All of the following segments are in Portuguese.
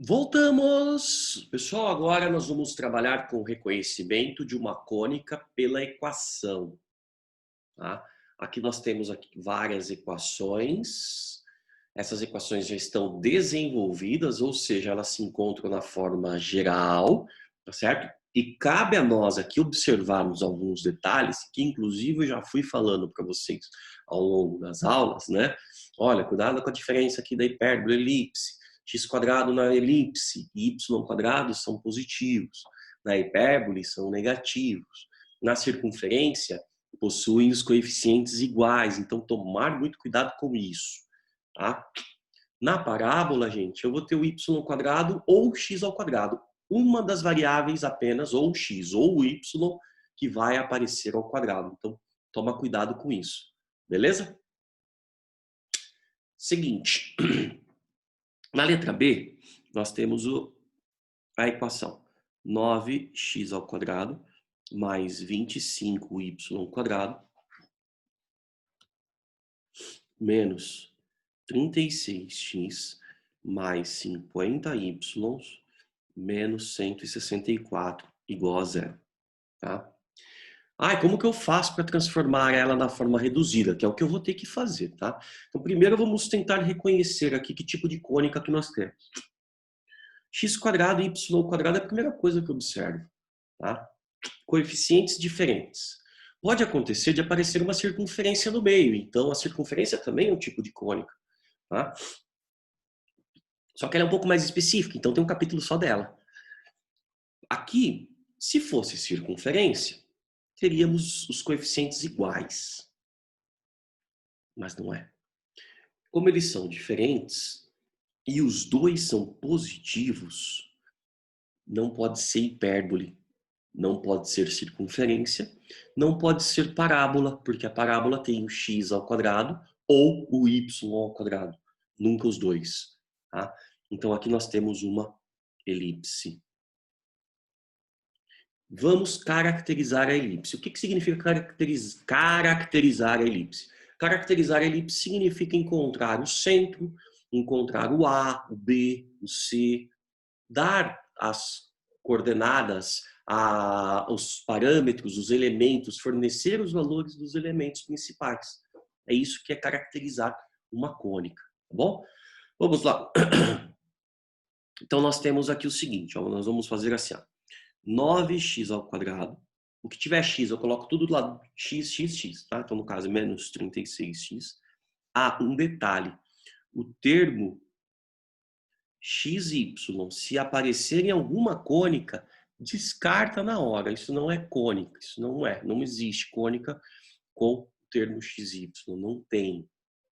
Voltamos! Pessoal, agora nós vamos trabalhar com o reconhecimento de uma cônica pela equação. Tá? Aqui nós temos várias equações. Essas equações já estão desenvolvidas, ou seja, elas se encontram na forma geral, tá certo? E cabe a nós aqui observarmos alguns detalhes, que inclusive eu já fui falando para vocês ao longo das aulas, né? Olha, cuidado com a diferença aqui da hipérbole, elipse. X quadrado na elipse e y quadrado são positivos. Na hipérbole são negativos. Na circunferência possuem os coeficientes iguais, então tomar muito cuidado com isso. Tá? Na parábola, gente, eu vou ter o y quadrado ou x ao quadrado. Uma das variáveis apenas, ou o x ou o y, que vai aparecer ao quadrado. Então, toma cuidado com isso. Beleza? Seguinte. Na letra B, nós temos a equação 9x ao quadrado mais 25y quadrado menos 36x mais 50y menos 164 igual a zero. Tá? Como que eu faço para transformar ela na forma reduzida? Que é o que eu vou ter que fazer. Tá? Então, primeiro vamos tentar reconhecer aqui que tipo de cônica que nós temos. X quadrado e y quadrado é a primeira coisa que eu observo. Tá? Coeficientes diferentes. Pode acontecer de aparecer uma circunferência no meio, então a circunferência também é um tipo de cônica. Tá? Só que ela é um pouco mais específica, então tem um capítulo só dela. Aqui, se fosse circunferência, teríamos os coeficientes iguais. Mas não é. Como eles são diferentes e os dois são positivos, não pode ser hipérbole, não pode ser circunferência, não pode ser parábola, porque a parábola tem o x ao quadrado ou o y ao quadrado. Nunca os dois. Tá? Então aqui nós temos uma elipse. Vamos caracterizar a elipse. O que significa caracterizar a elipse? Caracterizar a elipse significa encontrar o centro, encontrar o A, o B, o C, dar as coordenadas, os parâmetros, os elementos, fornecer os valores dos elementos principais. É isso que é caracterizar uma cônica, tá bom? Vamos lá. Então nós temos aqui o seguinte, ó, nós vamos fazer assim, ó, 9x ao quadrado. O que tiver x, eu coloco tudo do lado x, x, x, tá? Então no caso é menos 36x. Um detalhe, o termo XY, se aparecer em alguma cônica, descarta na hora. Isso não é cônica, isso não existe cônica com o termo XY, não tem,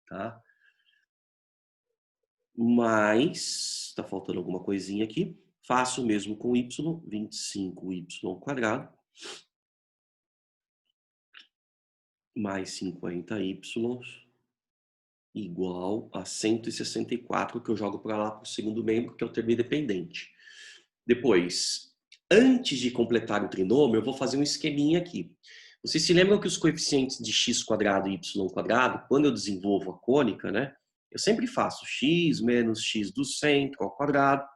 tá? Mas, está faltando alguma coisinha aqui. Faço o mesmo com y, 25y quadrado, mais 50y, igual a 164, que eu jogo para lá para o segundo membro, que é o termo independente. Depois, antes de completar o trinômio, eu vou fazer um esqueminha aqui. Vocês se lembram que os coeficientes de x quadrado e y quadrado, quando eu desenvolvo a cônica, né? Eu sempre faço x menos x do centro ao quadrado,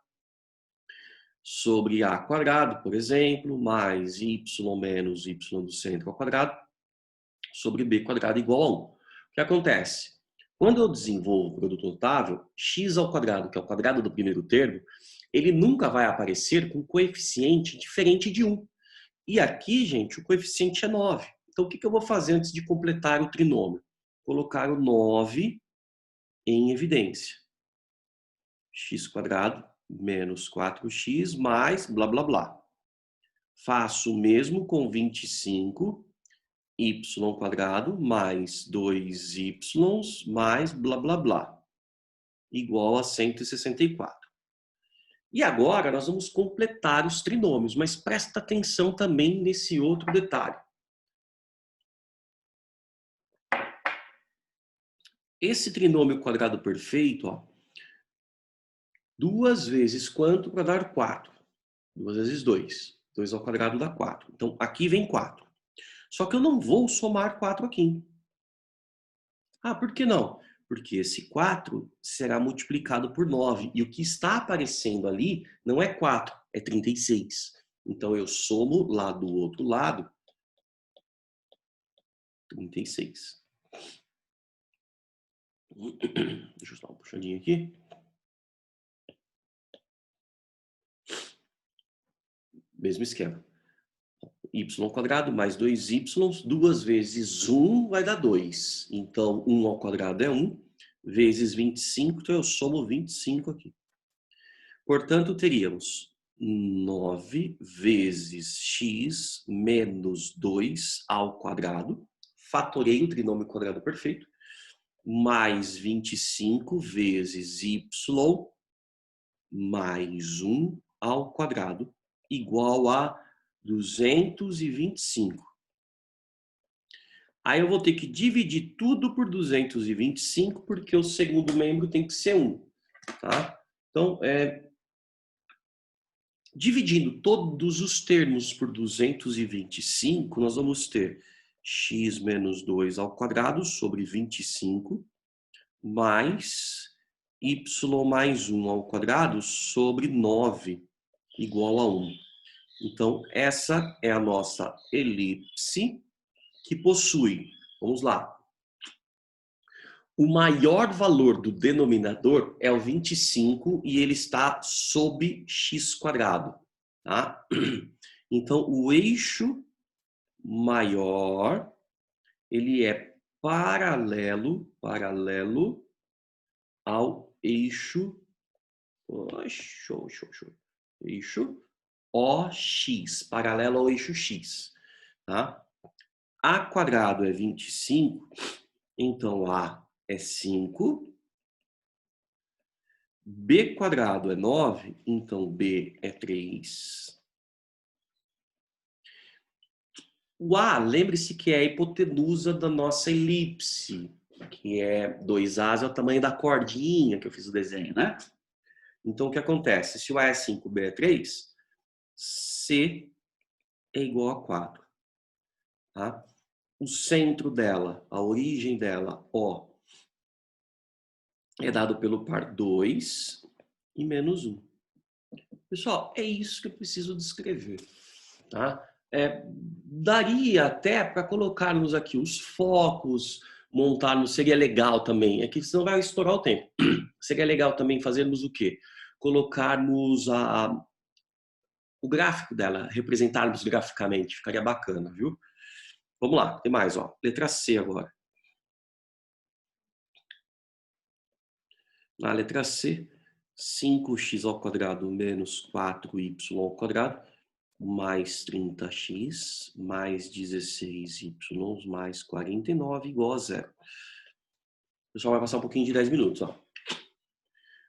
sobre a quadrado, por exemplo, mais y menos y do centro ao quadrado, sobre b quadrado igual a 1. O que acontece? Quando eu desenvolvo o produto notável, x ao quadrado, que é o quadrado do primeiro termo, ele nunca vai aparecer com coeficiente diferente de 1. E aqui, gente, o coeficiente é 9. Então, o que eu vou fazer antes de completar o trinômio? Colocar o 9 em evidência. X quadrado menos 4x mais blá, blá, blá. Faço o mesmo com 25 y quadrado mais 2y mais blá, blá, blá, igual a 164. E agora nós vamos completar os trinômios, mas presta atenção também nesse outro detalhe. Esse trinômio quadrado perfeito, ó, 2 vezes quanto para dar 4? 2 vezes 2. 2 ao quadrado dá 4. Então, aqui vem 4. Só que eu não vou somar 4 aqui. Por que não? Porque esse 4 será multiplicado por 9. E o que está aparecendo ali não é 4, é 36. Então, eu somo lá do outro lado 36. Deixa eu dar uma puxadinha aqui. Mesmo esquema. Y² mais 2y, 2 vezes 1 vai dar 2. Então, 1 ao quadrado é 1, vezes 25, então eu somo 25 aqui. Portanto, teríamos 9 vezes x menos 2 ao quadrado, fatorei o trinômio quadrado perfeito, mais 25 vezes y mais 1 ao quadrado, igual a 225. Aí eu vou ter que dividir tudo por 225, porque o segundo membro tem que ser 1. Tá? Então, dividindo todos os termos por 225, nós vamos ter x menos 2 ao quadrado sobre 25, mais y mais 1 ao quadrado sobre 9, igual a 1. Então, essa é a nossa elipse que possui, vamos lá, o maior valor do denominador é o 25 e ele está sob x². Tá? Então, o eixo maior, ele é paralelo ao eixo, eixo OX, paralelo ao eixo X. Tá? A² é 25, então A é 5. B² é 9, então B é 3. O A, lembre-se que é a hipotenusa da nossa elipse, que é 2As é o tamanho da cordinha que eu fiz o desenho, né? Então, o que acontece? Se o A é 5, B é 3, C é igual a 4. Tá? O centro dela, a origem dela, O, é dado pelo par 2 e menos 1. Pessoal, é isso que eu preciso descrever. Tá? Daria até para colocarmos aqui os focos, montarmos, seria legal também, é que senão vai estourar o tempo. Seria legal também fazermos o quê? Colocarmos o gráfico dela, representarmos graficamente, ficaria bacana, viu? Vamos lá, tem mais, ó. Letra C agora. Na letra C, 5x² menos 4y² mais 30x mais 16y mais 49 igual a 0. O pessoal vai passar um pouquinho de 10 minutos. Ó.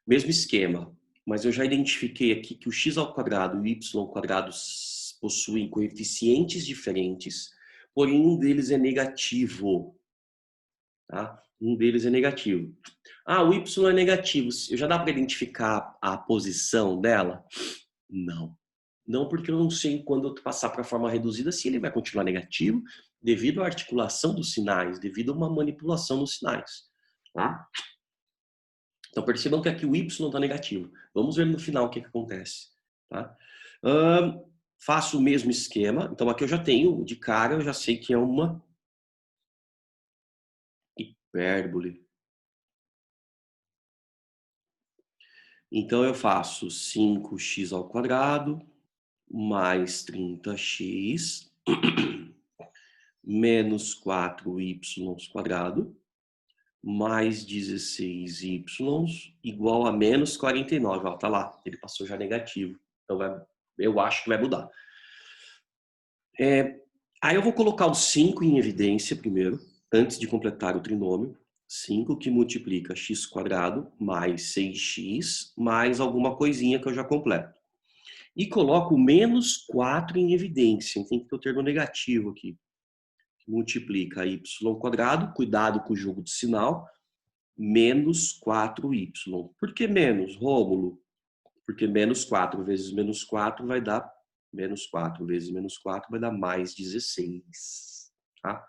Mesmo esquema, mas eu já identifiquei aqui que o x² e o y² possuem coeficientes diferentes, porém um deles é negativo. Tá? Um deles é negativo. Ah, o y é negativo. Já dá para identificar a posição dela? Não. Não, porque eu não sei quando eu passar para a forma reduzida se ele vai continuar negativo devido à articulação dos sinais, devido a uma manipulação dos sinais. Tá? Então percebam que aqui o y está negativo. Vamos ver no final o que acontece. Tá? Faço o mesmo esquema. Então aqui eu já tenho, de cara, eu já sei que é uma hipérbole. Então eu faço 5x² mais 30x menos 4y² mais 16y igual a menos 49. Ó, tá lá, ele passou já negativo. Então eu acho que vai mudar. Aí eu vou colocar o 5 em evidência primeiro, antes de completar o trinômio. 5 que multiplica x² mais 6x mais alguma coisinha que eu já completo. E coloco o menos 4 em evidência. Tem que ter o termo negativo aqui. Multiplica y², cuidado com o jogo de sinal, menos 4y. Por que menos, Rômulo? Porque menos 4 vezes menos 4 vai dar menos 4 vezes menos 4 vai dar mais 16. Tá?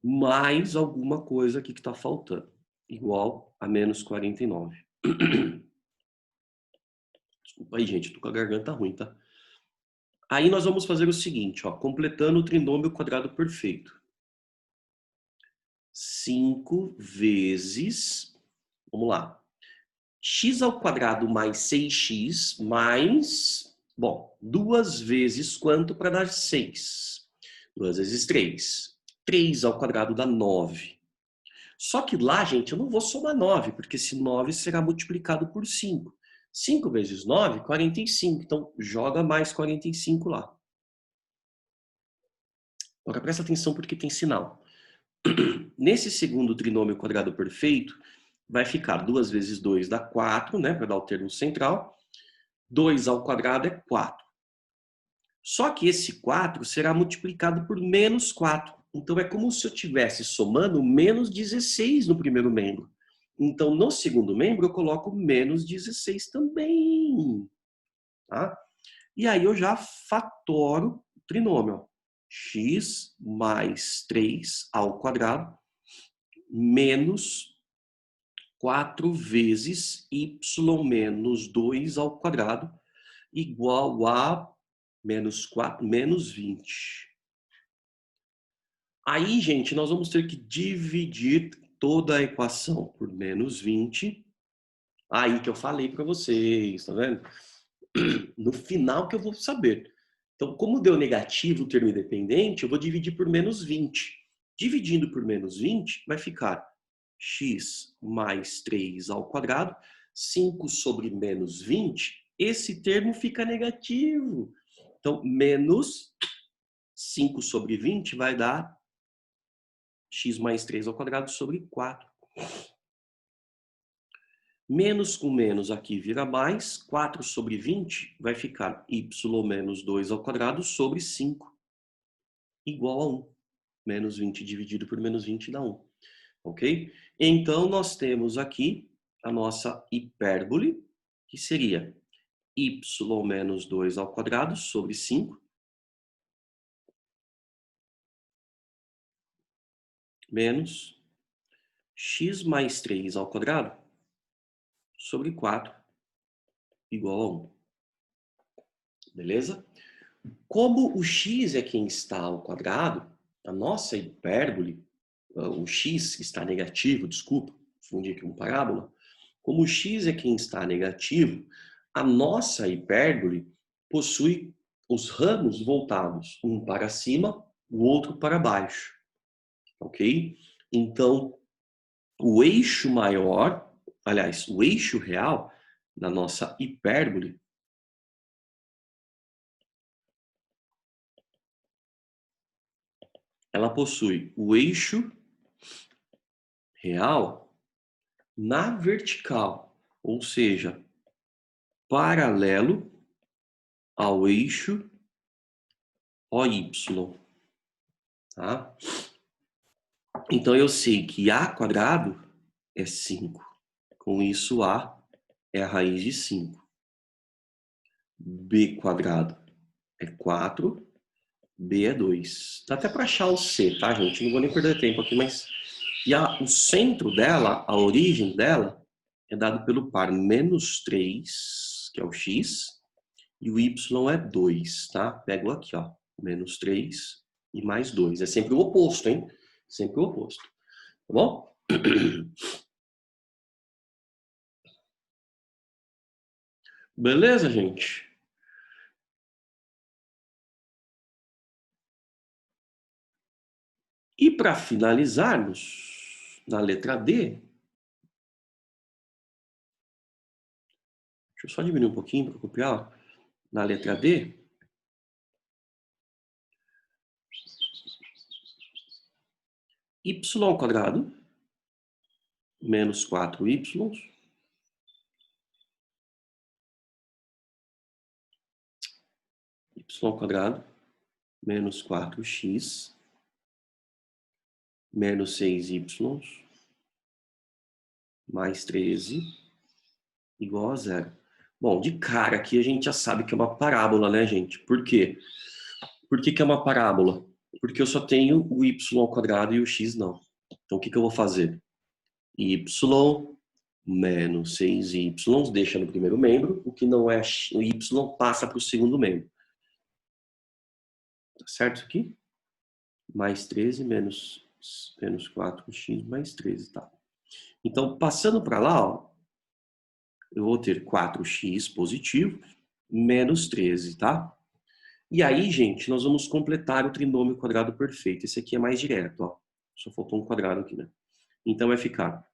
mais alguma coisa aqui que está faltando, igual a menos 49. Desculpa aí, gente, tô com a garganta ruim, tá? Aí nós vamos fazer o seguinte, ó, completando o trinômio quadrado perfeito. 5 vezes, vamos lá, x ao quadrado mais 6x mais, bom, 2 vezes quanto para dar 6? 2 vezes 3. 3 ao quadrado dá 9. Só que lá, gente, eu não vou somar 9, porque esse 9 será multiplicado por 5. 5 vezes 9, 45. Então, joga mais 45 lá. Agora, presta atenção porque tem sinal. Nesse segundo trinômio quadrado perfeito, vai ficar 2 vezes 2 dá 4, né? Para dar o termo central. 2 ao quadrado é 4. Só que esse 4 será multiplicado por menos 4. Então, é como se eu estivesse somando menos 16 no primeiro membro. Então, no segundo membro, eu coloco menos 16 também. Tá? E aí eu já fatoro o trinômio. X mais 3 ao quadrado menos 4 vezes y menos 2 ao quadrado igual a menos 4, menos 20. Aí, gente, nós vamos ter que dividir toda a equação por menos 20. Aí que eu falei para vocês, tá vendo? No final que eu vou saber. Então, como deu negativo o termo independente, eu vou dividir por menos 20. Dividindo por menos 20, vai ficar x mais 3 ao quadrado, 5 sobre menos 20, esse termo fica negativo. Então, menos 5 sobre 20 vai dar x mais 3 ao quadrado sobre 4. Menos com menos aqui vira mais, 4 sobre 20 vai ficar y menos 2 ao quadrado sobre 5, igual a 1. Menos 20 dividido por menos 20 dá 1. Ok? Então, nós temos aqui a nossa hipérbole, que seria y menos 2 ao quadrado sobre 5, menos x mais 3 ao quadrado sobre 4, igual a 1. Beleza? Como o x é quem está ao quadrado, a nossa hipérbole, o x está negativo, desculpa, confundi aqui uma parábola. Como o x é quem está negativo, a nossa hipérbole possui os ramos voltados, um para cima, o outro para baixo. Ok? Então, o eixo maior, aliás, o eixo real da nossa hipérbole ela possui o eixo real na vertical, ou seja, paralelo ao eixo OY. Tá? Então eu sei que A quadrado é 5. Com isso, A é a raiz de 5. B quadrado é 4. B é 2. Dá até para achar o C, tá, gente? Não vou nem perder tempo aqui, mas... E o centro dela, a origem dela, é dado pelo par menos 3, que é o x, e o y é 2, tá? Pego aqui, ó, menos 3 e mais 2. É sempre o oposto, hein? Sempre o oposto. Tá bom? Beleza, gente? E para finalizarmos, na letra D, deixa eu só diminuir um pouquinho para copiar. Na letra D, y ao quadrado menos 4y ao quadrado menos 4x menos 6y mais 13 igual a 0. Bom, de cara aqui a gente já sabe que é uma parábola, né, gente? Por quê? Por que é uma parábola? Porque eu só tenho o y ao quadrado e o x não. Então, o que eu vou fazer? Y menos 6y deixa no primeiro membro, o que não é o y passa para o segundo membro. Tá certo isso aqui? Mais 13 menos 4x mais 13, tá? Então, passando para lá, ó, eu vou ter 4x positivo menos 13, tá? E aí, gente, nós vamos completar o trinômio quadrado perfeito. Esse aqui é mais direto, ó. Só faltou um quadrado aqui, né? Então, vai ficar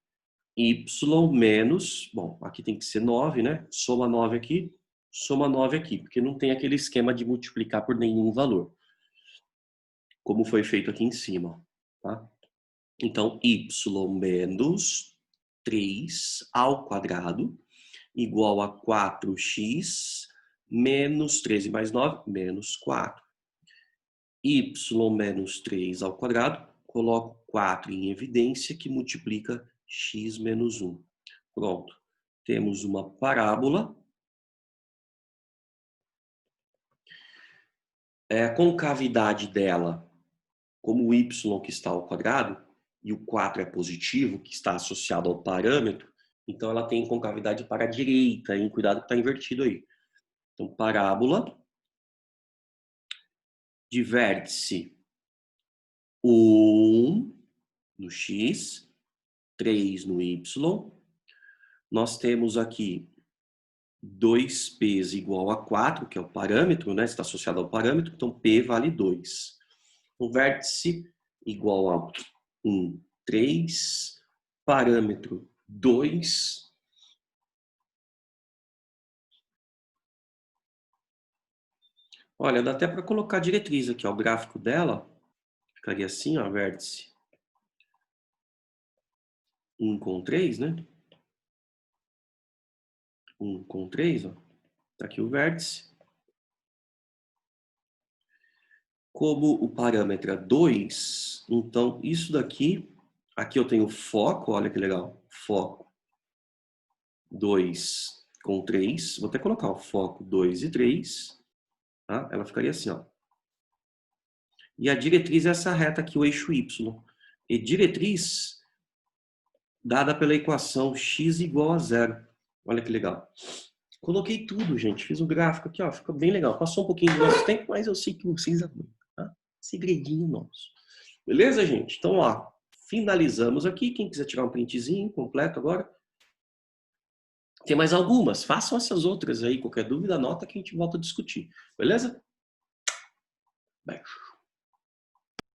y menos... Bom, aqui tem que ser 9, né? Soma 9 aqui, soma 9 aqui. Porque não tem aquele esquema de multiplicar por nenhum valor. Como foi feito aqui em cima, tá? Então, y menos 3 ao quadrado igual a 4x menos 13 mais 9, menos 4. Y menos 3 ao quadrado, coloco 4 em evidência, que multiplica x menos 1. Pronto. Temos uma parábola. A concavidade dela, como o y que está ao quadrado, e o 4 é positivo, que está associado ao parâmetro, então ela tem concavidade para a direita, hein? Cuidado que está invertido aí. Então, parábola de vértice 1 no x, 3 no y. Nós temos aqui 2p igual a 4, que é o parâmetro, né? Está associado ao parâmetro, então p vale 2. O vértice igual a 1, 3, parâmetro 2. Olha, dá até para colocar a diretriz aqui, ó, o gráfico dela ficaria assim, ó, vértice 1 com 3, né? 1 com 3, ó. Tá aqui o vértice. Como o parâmetro é 2, então isso daqui, aqui eu tenho foco, olha que legal, foco 2 com 3, vou até colocar o foco 2 e 3, tá? Ela ficaria assim, ó. E a diretriz é essa reta aqui, o eixo Y. E diretriz dada pela equação x igual a 0. Olha que legal. Coloquei tudo, gente. Fiz um gráfico aqui, ó. Ficou bem legal. Passou um pouquinho do nosso tempo, mas eu sei que vocês aguentam, tá? Segredinho nosso. Beleza, gente? Então, ó, finalizamos aqui. Quem quiser tirar um printzinho completo agora. Tem mais algumas. Façam essas outras aí. Qualquer dúvida, anota que a gente volta a discutir. Beleza? Beijo.